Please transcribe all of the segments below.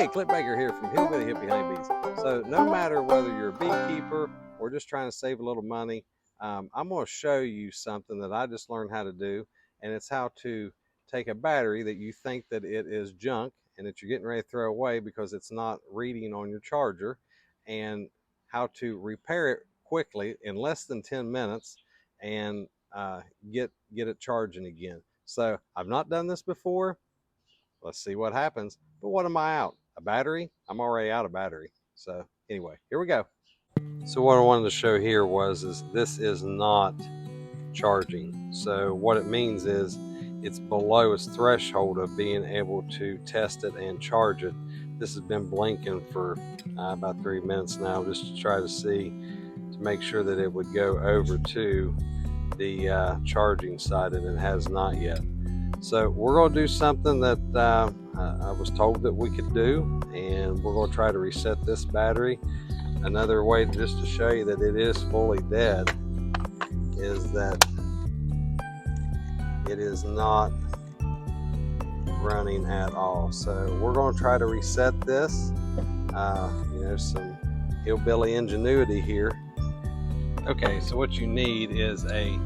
Hey, Clint Baker here from Hillbilly Hippie Honeybees. So no matter whether you're a beekeeper or just trying to save a little money, I'm going to show you something that I just learned how to do, and it's how to take a battery that you think that it is junk and that you're getting ready to throw away because it's not reading on your charger, and how to repair it quickly in less than 10 minutes and get it charging again. So I've not done this before. Let's see what happens. But what am I out? A battery? I'm already out of battery. So anyway, here we go. So what I wanted to show here is this is not charging. So what it means is it's below its threshold of being able to test it and charge it. This has been blinking for about 3 minutes now, just to try to see, to make sure that it would go over to the charging side, and it has not yet. So we're going to do something that I was told that we could do, and we're going to try to reset this battery. Another way just to show you that it is fully dead is that it is not running at all. So we're going to try to reset this. Some hillbilly ingenuity here. Okay, so what you need is a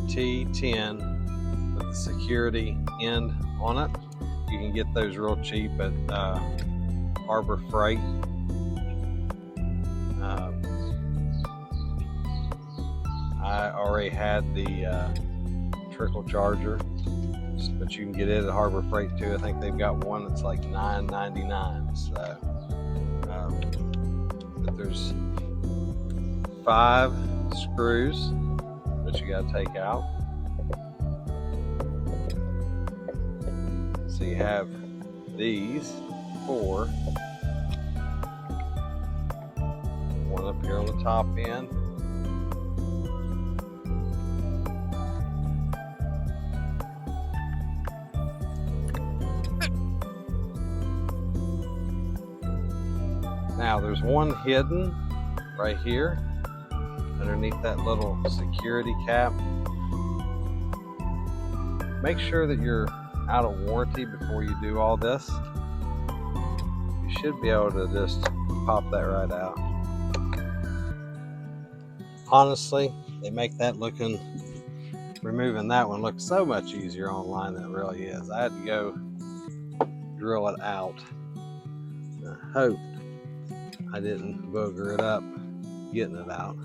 T10 with the security end on it. You can get those real cheap at Harbor Freight. I already had the trickle charger, but you can get it at Harbor Freight too. I think they've got one that's like $9.99. So, but there's 5 screws that you got to take out. So you have these 4, one up here on the top end, now there's one hidden right here underneath that little security cap. Make sure that you're out of warranty before you do all this. You should be able to just pop that right out. Honestly, they make that removing that one look so much easier online than it really is. I had to go drill it out. I hope I didn't booger it up getting it out.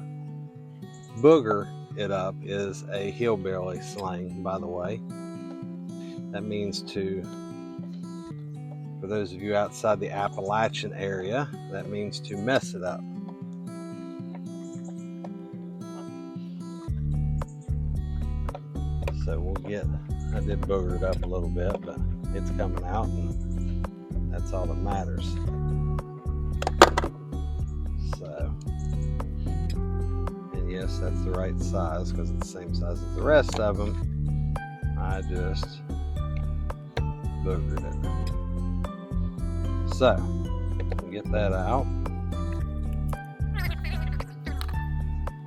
Booger it up is a hillbilly slang, by the way. That means for those of you outside the Appalachian area, that means to mess it up. So I did booger it up a little bit, but it's coming out, and that's all that matters. So, and yes, that's the right size because it's the same size as the rest of them. I just boogered it. So, get that out.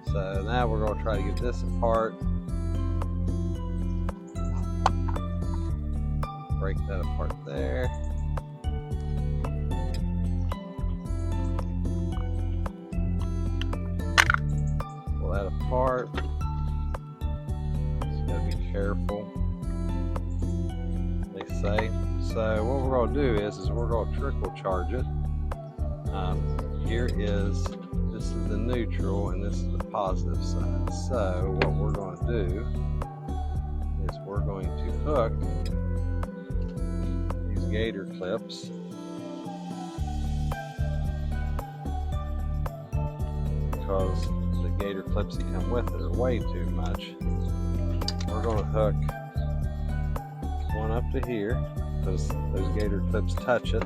So now we're going to try to get this apart. Break that apart there. Pull that apart. Just gotta be careful, they say. So what we're going to do is we're going to trickle charge it. This is the neutral and this is the positive side. So what we're going to do is we're going to hook these gator clips because the gator clips that come with it are way too much. We're going to hook one up to here because those gator clips touch it.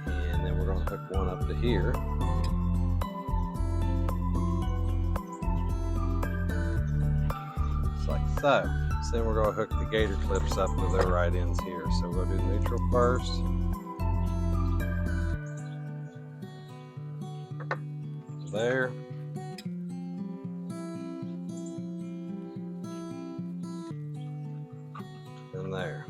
And then we're going to hook one up to here. Just like so. So then we're going to hook the gator clips up to their right ends here. So we're going to do neutral first. There. And There.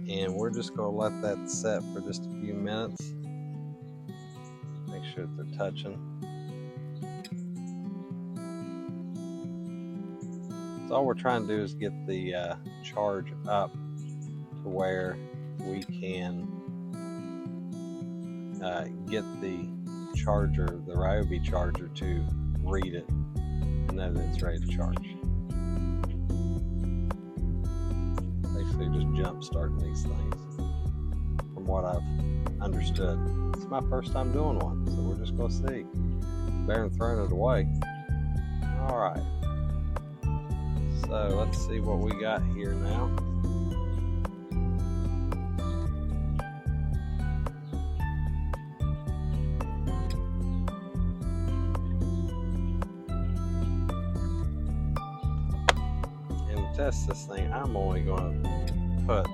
And we're just going to let that set for just a few minutes. Make sure that they're touching. So all we're trying to do is get the charge up to where we can get the charger, the Ryobi charger, to read it and know that it's ready to charge. Basically just jump starting these things from what I've understood. It's my first time doing one, so we're just going to see. Better than throwing it away. Alright, so let's see what we got here now. Test this thing, I'm only going to put,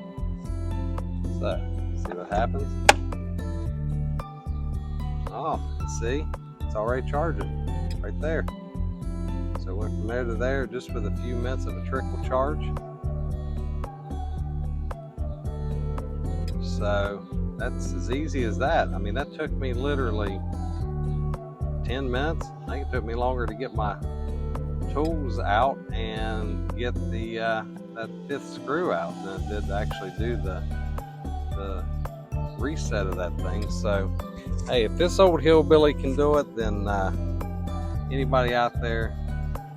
so see what happens. Oh, see, it's already charging right there. So it went from there to there just with a few minutes of a trickle charge. So that's as easy as that. I mean, that took me literally 10 minutes. I think it took me longer to get my tools out and get the that fifth screw out than it did to actually do the reset of that thing. So hey, if this old hillbilly can do it, then anybody out there,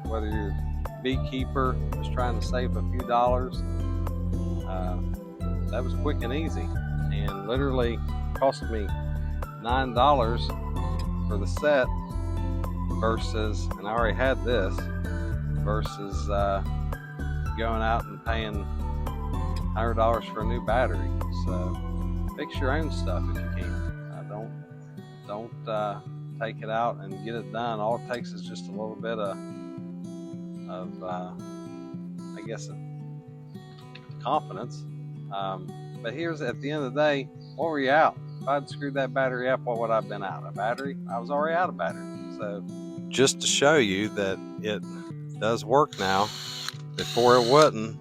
whether you're a beekeeper just trying to save a few dollars, that was quick and easy, and literally cost me $9 for the set versus, and I already had this, versus going out and paying $100 for a new battery. So fix your own stuff if you can. Don't take it out and get it done. All it takes is just a little bit of I guess confidence. But here's, at the end of the day, what were you out? If I'd screwed that battery up, what would I have been out? A battery? I was already out of battery. So just to show you that it does work now. Before it wouldn't,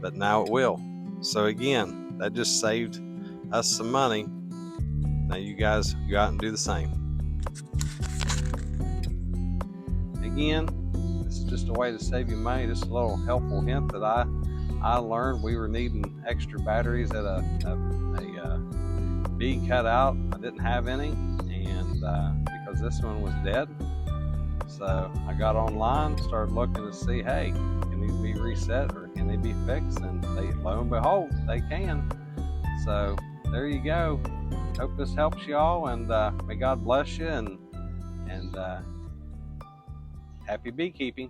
but now it will. So again, that just saved us some money. Now you guys go out and do the same. Again, this is just a way to save you money. Just a little helpful hint that I learned. We were needing extra batteries at a bee cutout. I didn't have any, and because this one was dead. So I got online, started looking to see, hey, can these be reset or can they be fixed? And lo and behold, they can. So there you go. Hope this helps y'all, and may God bless you, and happy beekeeping.